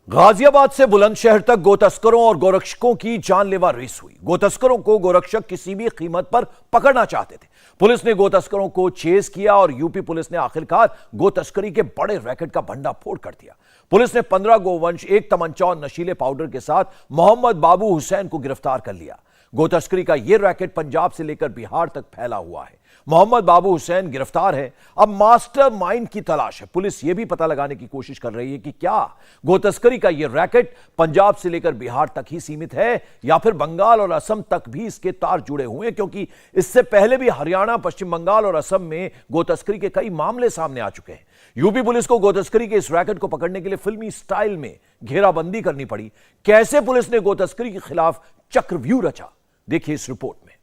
गाजियाबाद से बुलंदशहर तक गोतस्करों और गोरक्षकों की जानलेवा रेस हुई। गोतस्करों को गोरक्षक किसी भी कीमत पर पकड़ना चाहते थे। पुलिस ने गोतस्करों को चेस किया और यूपी पुलिस ने आखिरकार गोतस्करी के बड़े रैकेट का भंडाफोड़ कर दिया। पुलिस ने 15 गोवंश, एक तमंचा और नशीले पाउडर के साथ मोहम्मद बाबू हुसैन को गिरफ्तार कर लिया। गोतस्करी का यह रैकेट पंजाब से लेकर बिहार तक फैला हुआ है। मोहम्मद बाबू हुसैन गिरफ्तार है। अब मास्टरमाइंड की तलाश है। पुलिस यह भी पता लगाने की कोशिश कर रही है कि क्या गोतस्करी का यह रैकेट पंजाब से लेकर बिहार तक ही सीमित है या फिर बंगाल और असम तक भी इसके तार जुड़े हुए हैं, क्योंकि इससे पहले भी हरियाणा, पश्चिम बंगाल और असम में गोतस्करी के कई मामले सामने आ चुके हैं। यूपी पुलिस को गोतस्करी के इस रैकेट को पकड़ने के लिए फिल्मी स्टाइल में घेराबंदी करनी पड़ी। कैसे पुलिस ने गोतस्करी के खिलाफ चक्रव्यूह रचा, देखिए इस रिपोर्ट में।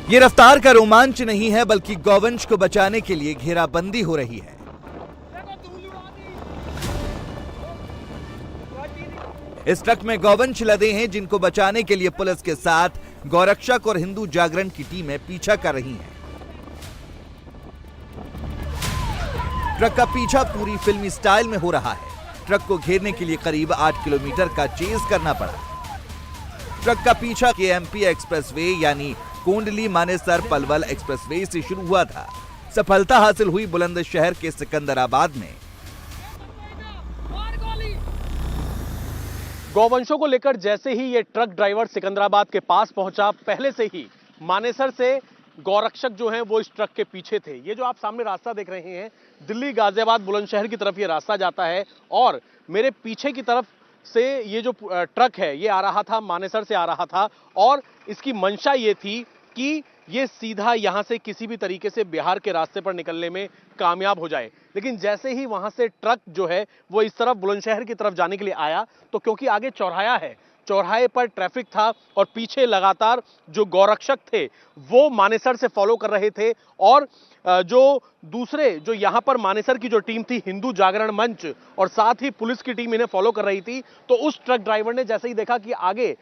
ये रफ्तार का रोमांच नहीं है, बल्कि गौवंश को बचाने के लिए घेराबंदी हो रही है। इस ट्रक में गौवंश लदे हैं, जिनको बचाने के लिए पुलिस के साथ गौरक्षक और हिंदू जागरण की टीमें पीछा कर रही हैं। ट्रक का पीछा पूरी फिल्मी स्टाइल में हो रहा है। ट्रक को घेरने के लिए करीब 8 किलोमीटर का चेज करना पड़ा। ट्रक का पीछा केएमपी एक्सप्रेसवे यानी कोंडली मानेसर पलवल एक्सप्रेसवे से शुरू हुआ था। सफलता हासिल हुई बुलंदशहर के सिकंदराबाद में। गौवंशों को लेकर जैसे ही ये ट्रक ड्राइवर सिकंदराबाद के पास पहुंचा, पहले से ही मानेसर से गौरक्षक जो हैं वो इस ट्रक के पीछे थे। ये जो आप सामने रास्ता देख रहे हैं, दिल्ली गाजियाबाद बुलंदशहर की तरफ ये रास्ता जाता है और मेरे पीछे की तरफ से ये जो ट्रक है ये आ रहा था, मानेसर से आ रहा था और इसकी मंशा ये थी कि ये सीधा यहां से किसी भी तरीके से बिहार के रास्ते पर निकलने में कामयाब हो जाए। लेकिन जैसे ही वहां से ट्रक जो है वो इस तरफ बुलंदशहर की तरफ जाने के लिए आया, तो क्योंकि आगे चौराहा है, चौराहे पर ट्रैफिक था और पीछे लगातार जो गौरक्षक थे वो मानेसर से फॉलो कर रहे थे और जो दूसरे जो यहां पर मानेसर की जो टीम थी, हिंदू जागरण मंच और साथ ही पुलिस की टीम इन्हें फॉलो कर रही थी। तो उस ट्रक ड्राइवर ने जैसे ही देखा कि आगे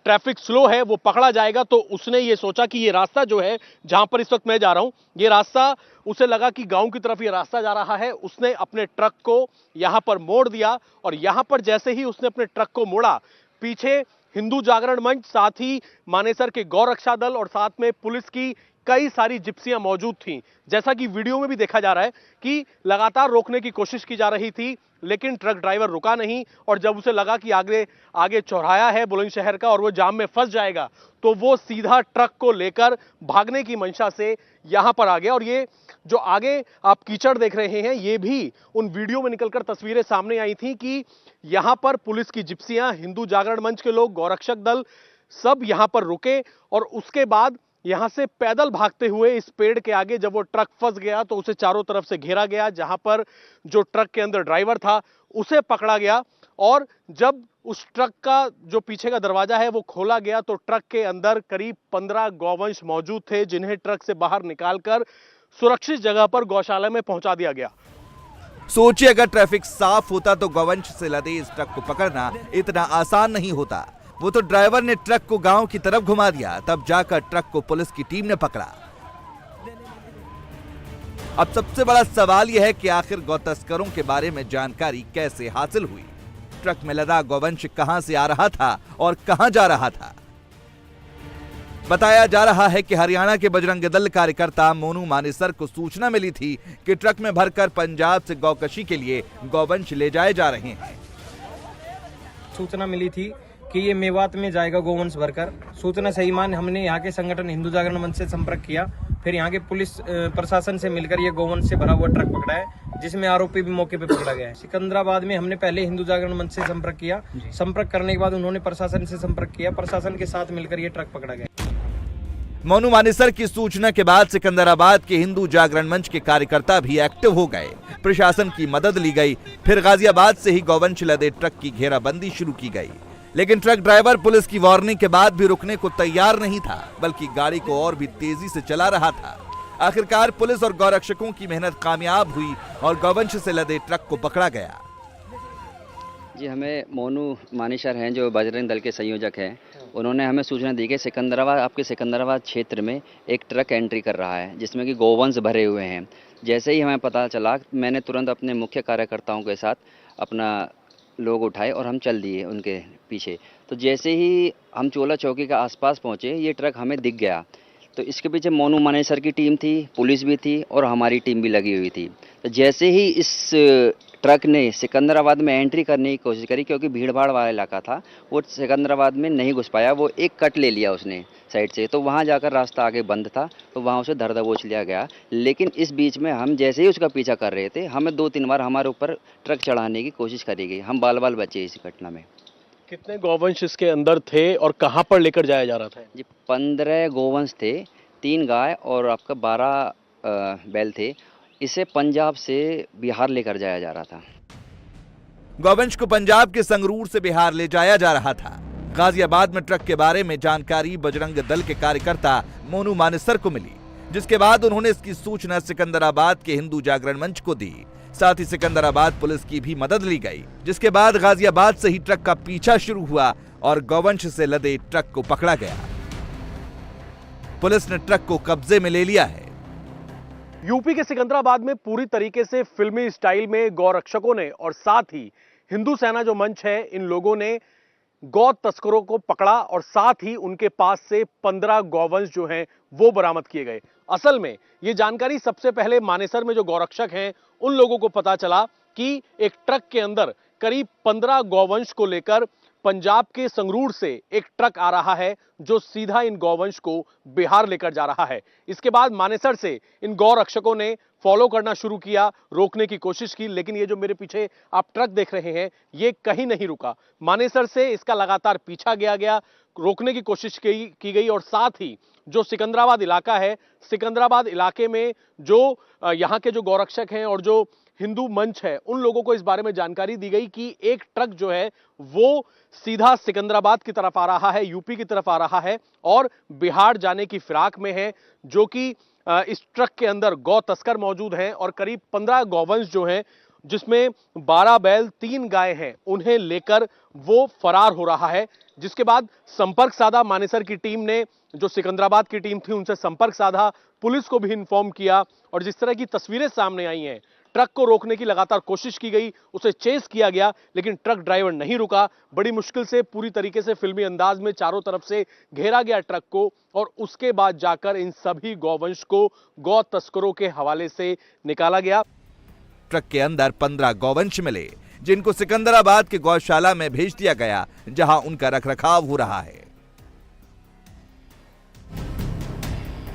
ट्रैफिक स्लो है, वो पकड़ा जाएगा, तो उसने ये सोचा कि ये रास्ता जो है जहां पर इस वक्त मैं जा रहा हूं, ये रास्ता उसे लगा कि गांव की तरफ ये रास्ता जा रहा है। उसने अपने ट्रक को यहां पर मोड़ दिया और यहां पर जैसे ही उसने अपने ट्रक को मोड़ा, पीछे हिंदू जागरण मंच, साथ ही मानेसर के गौरक्षा दल और साथ में पुलिस की कई सारी जिप्सियां मौजूद थीं। जैसा कि वीडियो में भी देखा जा रहा है कि लगातार रोकने की कोशिश की जा रही थी, लेकिन ट्रक ड्राइवर रुका नहीं और जब उसे लगा कि आगे चौराहा है बुलंदशहर का और वो जाम में फंस जाएगा, तो वो सीधा ट्रक को लेकर भागने की मंशा से यहां पर आ गया। और ये जो आगे आप कीचड़ देख रहे हैं, ये भी उन वीडियो में निकलकर तस्वीरें सामने आई थी कि यहां पर पुलिस की जिप्सियां, हिंदू जागरण मंच के लोग, गौरक्षक दल सब यहां पर रुके और उसके बाद यहां से पैदल भागते हुए इस पेड़ के आगे जब वो ट्रक फंस गया तो उसे चारों तरफ से घेरा गया। जहां पर जो ट्रक के अंदर ड्राइवर था उसे पकड़ा गया और जब उस ट्रक का जो पीछे का दरवाजा है वो खोला गया तो ट्रक के अंदर करीब 15 गौवंश मौजूद थे, जिन्हें ट्रक से बाहर निकालकर सुरक्षित जगह पर गौशाला में पहुंचा दिया गया। सोचिए, अगर ट्रैफिक साफ होता तो गौवंश से लदे इस ट्रक को पकड़ना इतना आसान नहीं होता। वो तो ड्राइवर ने ट्रक को गांव की तरफ घुमा दिया, तब जाकर ट्रक को पुलिस की टीम ने पकड़ा। अब सबसे बड़ा सवाल यह है कि आखिर गौतस्करों के बारे में जानकारी कैसे हासिल हुई। ट्रक में लदा गौवंश कहां से आ रहा था और कहां जा रहा था। बताया जा रहा है कि हरियाणा के बजरंग दल कार्यकर्ता मोनू मानेसर को सूचना मिली थी कि ट्रक में भरकर पंजाब से गौकशी के लिए गौवंश ले जाए जा रहे हैं। सूचना मिली थी कि ये मेवात में जाएगा गौवंश भरकर। सूचना सही मान हमने यहाँ के संगठन हिंदू जागरण मंच से संपर्क किया, फिर यहाँ के पुलिस प्रशासन से मिलकर ये गौवंश से भरा हुआ ट्रक पकड़ा है, जिसमें आरोपी भी मौके पे पकड़ा गया है। सिकंदराबाद में हमने पहले हिंदू जागरण मंच से संपर्क किया, संपर्क करने के बाद उन्होंने प्रशासन से संपर्क किया, प्रशासन के साथ मिलकर ये ट्रक पकड़ा गया। मोनू मानेसर की सूचना के बाद सिकंदराबाद के हिंदू जागरण मंच के कार्यकर्ता भी एक्टिव हो गए। प्रशासन की मदद ली गई। फिर गाजियाबाद से ही गौवंश लदे ट्रक की घेराबंदी शुरू की गई। लेकिन ट्रक ड्राइवर पुलिस की वार्निंग के बाद भी रुकने को तैयार नहीं था, बल्कि गाड़ी को और भी तेजी से चला रहा था। आखिरकार पुलिस और गौरक्षकों की मेहनत कामयाब हुई और गौवंश से लदे ट्रक को पकड़ा गया। जी, हमें मोनू मानेसर हैं जो बजरंग दल के संयोजक हैं। उन्होंने हमें सूचना दी कि आपके सिकंदराबाद क्षेत्र में एक ट्रक एंट्री कर रहा है जिसमें कि गोवंश भरे हुए हैं। जैसे ही हमें पता चला, मैंने तुरंत अपने मुख्य कार्यकर्ताओं के साथ अपना लोग उठाए और हम चल दिए उनके पीछे। तो जैसे ही हम चोला चौकी के आसपास पहुँचे, ये ट्रक हमें दिख गया। तो इसके पीछे मोनू मानेसर की टीम थी, पुलिस भी थी और हमारी टीम भी लगी हुई थी। तो जैसे ही इस ट्रक ने सिकंदराबाद में एंट्री करने की कोशिश करी, क्योंकि भीड़ भाड़ वाला इलाका था, वो सिकंदराबाद में नहीं घुस पाया। वो एक कट ले लिया उसने साइड से, तो वहाँ जाकर रास्ता आगे बंद था, तो वहाँ उसे धर दबोच लिया गया। लेकिन इस बीच में हम जैसे ही उसका पीछा कर रहे थे, हमें 2-3 बार हमारे ऊपर ट्रक चढ़ाने की कोशिश करी गई। हम बाल बाल बचे इस घटना में। कितने गौवंश इसके अंदर थे और कहाँ पर लेकर जाया जा रहा था? जी, 15 गोवंश थे, 3 गाय और आपका 12 बैल थे। इसे पंजाब से बिहार लेकर जाया जा रहा था। गौवंश को पंजाब के संगरूर से बिहार ले जाया जा रहा था। गाजियाबाद में ट्रक के बारे में जानकारी बजरंग दल के कार्यकर्ता मोनू मानेसर को मिली, जिसके बाद उन्होंने इसकी सूचना सिकंदराबाद के हिंदू जागरण मंच को दी। साथ ही सिकंदराबाद पुलिस की भी मदद ली गई, जिसके बाद गाजियाबाद से ही ट्रक का पीछा शुरू हुआ और गौवंश से लदे ट्रक को पकड़ा गया। पुलिस ने ट्रक को कब्जे में ले लिया है। यूपी के सिकंदराबाद में पूरी तरीके से फिल्मी स्टाइल में गौरक्षकों ने और साथ ही हिंदू सेना जो मंच है, इन लोगों ने गौ तस्करों को पकड़ा और साथ ही उनके पास से 15 गौवंश जो हैं वो बरामद किए गए। असल में ये जानकारी सबसे पहले मानेसर में जो गौरक्षक हैं उन लोगों को पता चला कि एक ट्रक के अंदर करीब 15 गौवंश को लेकर पंजाब के संगरूर से एक ट्रक आ रहा है जो सीधा इन गौवंश को बिहार लेकर जा रहा है। इसके बाद मानेसर से इन गौरक्षकों ने फॉलो करना शुरू किया, रोकने की कोशिश की, लेकिन ये जो मेरे पीछे आप ट्रक देख रहे हैं ये कहीं नहीं रुका। मानेसर से इसका लगातार पीछा गया, रोकने की कोशिश की गई और साथ ही जो सिकंदराबाद इलाका है, सिकंदराबाद इलाके में जो यहाँ के जो गौरक्षक हैं और जो हिंदू मंच है, उन लोगों को इस बारे में जानकारी दी गई कि एक ट्रक जो है वो सीधा सिकंदराबाद की तरफ आ रहा है, यूपी की तरफ आ रहा है और बिहार जाने की फिराक में है, जो कि इस ट्रक के अंदर गौ तस्कर मौजूद हैं और करीब 15 गौवंश जो हैं, जिसमें 12 बैल 3 गाय हैं, उन्हें लेकर वो फरार हो रहा है। जिसके बाद संपर्क साधा मानेसर की टीम ने, जो सिकंदराबाद की टीम थी उनसे संपर्क साधा, पुलिस को भी इन्फॉर्म किया और जिस तरह की तस्वीरें सामने आई हैं, ट्रक को रोकने की लगातार कोशिश की गई, उसे चेस किया गया, लेकिन ट्रक ड्राइवर नहीं रुका। बड़ी मुश्किल से पूरी तरीके से फिल्मी अंदाज में चारों तरफ से घेरा गया ट्रक को और उसके बाद जाकर इन सभी गौवंश को गौ तस्करों के हवाले से निकाला गया। ट्रक के अंदर 15 गौवंश मिले, जिनको सिकंदराबाद के गौशाला में भेज दिया गया, जहां उनका रखरखाव हो रहा है।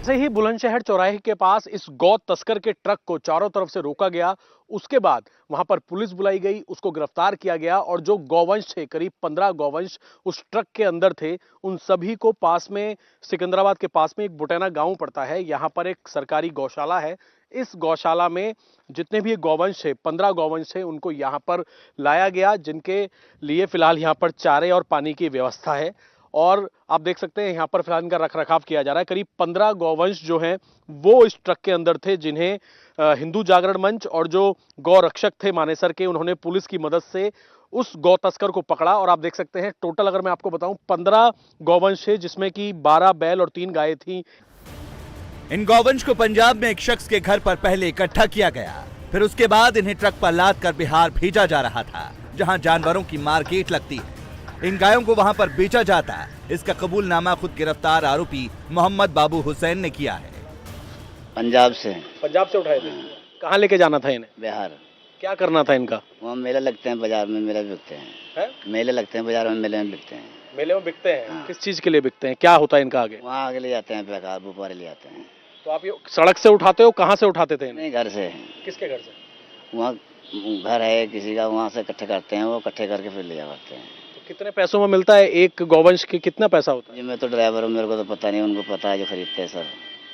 से ही बुलंदशहर चौराहे के पास इस गौ तस्कर के ट्रक को चारों तरफ से रोका गया। उसके बाद वहां पर पुलिस बुलाई गई, उसको गिरफ्तार किया गया और जो गौवंश थे, करीब 15 गौवंश उस ट्रक के अंदर थे, उन सभी को पास में, सिकंदराबाद के पास में एक बुटेना गांव पड़ता है, यहां पर एक सरकारी गौशाला है। इस गौशाला में जितने भी गौवंश थे, 15 गौवंश थे, उनको यहाँ पर लाया गया, जिनके लिए फिलहाल यहाँ पर चारे और पानी की व्यवस्था है और आप देख सकते हैं यहाँ पर फिलहाल इनका रखरखाव किया जा रहा है। करीब 15 गौवंश जो हैं वो इस ट्रक के अंदर थे, जिन्हें हिंदू जागरण मंच और जो गौ रक्षक थे मानेसर के, उन्होंने पुलिस की मदद से उस गौ तस्कर को पकड़ा और आप देख सकते हैं टोटल अगर मैं आपको बताऊं 15 गौवंश थे, जिसमें कि 12 बैल और 3 गायें थी। इन गौवंश को पंजाब में एक शख्स के घर पर पहले इकट्ठा किया गया, फिर उसके बाद इन्हें ट्रक पर लाद कर बिहार भेजा जा रहा था, जहां जानवरों की मार्केट लगती है। इन गायों को वहां पर बेचा जाता है। इसका कबूलनामा खुद गिरफ्तार आरोपी मोहम्मद बाबू हुसैन ने किया है। पंजाब से उठाए थे। कहाँ लेके जाना था इन्हें? बिहार। क्या करना था इनका? वहाँ मेले लगते हैं, बाजार में मेले बिकते हैं। मेले लगते हैं बाजार में, मेले में बिकते हैं। मेले में बिकते हैं? हाँ। किस चीज के लिए बिकते हैं, क्या होता है इनका आगे? वहाँ आगे ले जाते हैं, बेकार व्यापारी ले जाते हैं। तो आप ये सड़क से उठाते हो? कहाँ से उठाते थे? नहीं, घर से। किसके घर से? वहाँ घर है किसी का, वहाँ से इकट्ठे करते हैं, वो इकट्ठे करके फिर ले जाते हैं। कितने पैसों में मिलता है एक गौवंश के, कितना पैसा होता है? जी मैं तो ड्राइवर हूँ, मेरे को तो पता नहीं, उनको पता है जो खरीदते हैं सर।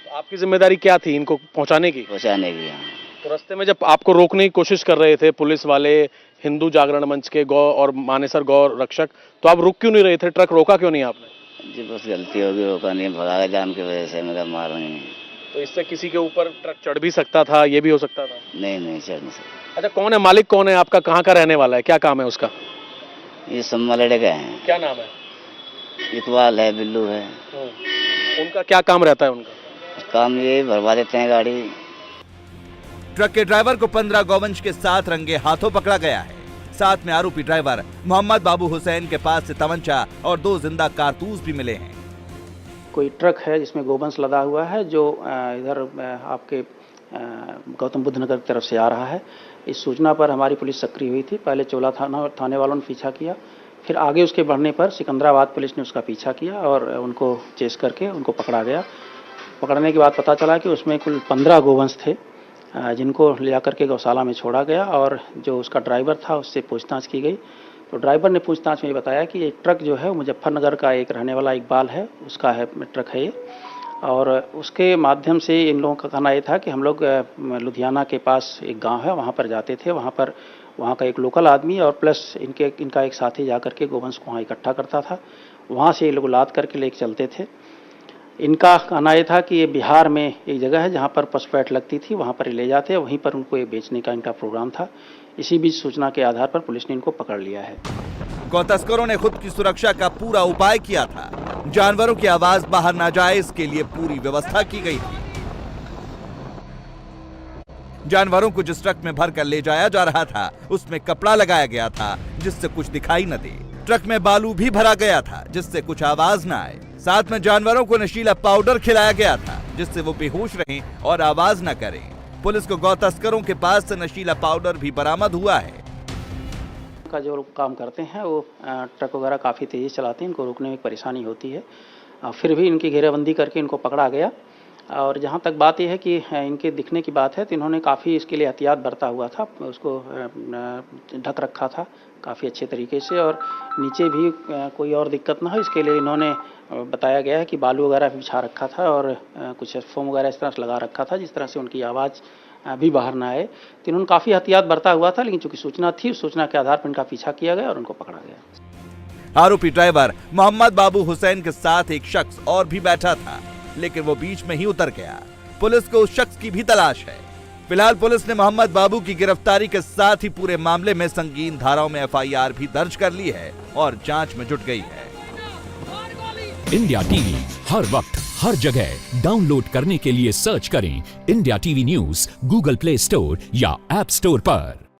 तो आपकी जिम्मेदारी क्या थी इनको पहुंचाने की? पहुँचाने की। हाँ। तो रास्ते में जब आपको रोकने की कोशिश कर रहे थे पुलिस वाले, हिंदू जागरण मंच के गौ और मानेसर गौ रक्षक, तो आप रुक क्यों नहीं रहे थे? ट्रक रोका क्यों नहीं आपने? जी बस गलती होगी, रोका नहीं, भगा जान की वजह से, मेरा मार नहीं। तो इससे किसी के ऊपर ट्रक चढ़ भी सकता था, ये भी हो सकता था। नहीं नहीं चढ़ नहीं सकते। अच्छा, कौन है मालिक, कौन है आपका, कहाँ का रहने वाला है, क्या काम है उसका? ये सम्मालेड़े गए हैं। क्या नाम है? इकबाल है, बिल्लू है। उनका क्या काम रहता है? उनका काम ये भरवा देते हैं गाड़ी। ट्रक के ड्राइवर को 15 गौवंश के साथ रंगे हाथों पकड़ा गया है। साथ में आरोपी ड्राइवर मोहम्मद बाबू हुसैन के पास से तमंचा और 2 जिंदा कारतूस भी मिले हैं। कोई ट्रक है जिसमें गोवंश लदा हुआ है जो इधर आपके गौतम बुद्ध नगर की तरफ से आ रहा है। इस सूचना पर हमारी पुलिस सक्रिय हुई थी। पहले चोला थाने वालों ने पीछा किया, फिर आगे उसके बढ़ने पर सिकंदराबाद पुलिस ने उसका पीछा किया और उनको चेस करके उनको पकड़ा गया। पकड़ने के बाद पता चला कि उसमें कुल 15 गोवंश थे जिनको ले जाकर के गौशाला में छोड़ा गया और जो उसका ड्राइवर था उससे पूछताछ की गई। तो ड्राइवर ने पूछताछ में ये बताया कि एक ट्रक जो है मुजफ्फरनगर का एक रहने वाला इकबाल है, उसका है ट्रक है ये, और उसके माध्यम से इन लोगों का कहना ये था कि हम लोग लुधियाना के पास एक गांव है वहाँ पर जाते थे। वहाँ का एक लोकल आदमी और प्लस इनका एक साथी जा करके गोवंश को वहाँ इकट्ठा करता था। वहाँ से ये लोग लाद करके लेके चलते थे। इनका कहना ये था कि ये बिहार में एक जगह है जहाँ पर पशुपैठ लगती थी, वहाँ पर ले जाते, वहीं पर उनको ये बेचने का इनका प्रोग्राम था। इसी बीच सूचना के आधार पर पुलिस ने इनको पकड़ लिया है। गौ तस्करों ने खुद की सुरक्षा का पूरा उपाय किया था। जानवरों की आवाज बाहर ना जाए इसके लिए पूरी व्यवस्था की गई थी। जानवरों को जिस ट्रक में भरकर ले जाया जा रहा था उसमें कपड़ा लगाया गया था जिससे कुछ दिखाई न दे। ट्रक में बालू भी भरा गया था जिससे कुछ आवाज न आए। साथ में जानवरों को नशीला पाउडर खिलाया गया था जिससे वो बेहोश रहें और आवाज न करें। पुलिस को गौ तस्करों के पास से नशीला पाउडर भी बरामद हुआ है। का जो लोग काम करते हैं वो ट्रक वगैरह काफ़ी तेज़ी चलाते हैं, इनको रोकने में परेशानी होती है। फिर भी इनकी घेराबंदी करके इनको पकड़ा गया। और जहाँ तक बात यह है कि इनके दिखने की बात है तो इन्होंने काफ़ी इसके लिए एहतियात बरता हुआ था, उसको ढक रखा था काफ़ी अच्छे तरीके से, और नीचे भी कोई और दिक्कत ना हो इसके लिए इन्होंने बताया गया है कि बालू वगैरह भी बिछा रखा था और कुछ फोम वगैरह इस तरह से लगा रखा था जिस तरह से उनकी आवाज़ भी बाहर ना आए। तो इन्होंने काफ़ी एहतियात बरता हुआ था, लेकिन चूंकि सूचना थी उस सूचना के आधार पर इनका पीछा किया गया और उनको पकड़ा गया। आरोपी ड्राइवर मोहम्मद बाबू हुसैन के साथ एक शख्स और भी बैठा था, लेकिन वो बीच में ही उतर गया। पुलिस को उस शख्स की भी तलाश है। फिलहाल पुलिस ने मोहम्मद बाबू की गिरफ्तारी के साथ ही पूरे मामले में संगीन धाराओं में FIR भी दर्ज कर ली है और जांच में जुट गई है। इंडिया टीवी हर वक्त हर जगह डाउनलोड करने के लिए सर्च करें India TV news Google play store या ऐप स्टोर पर।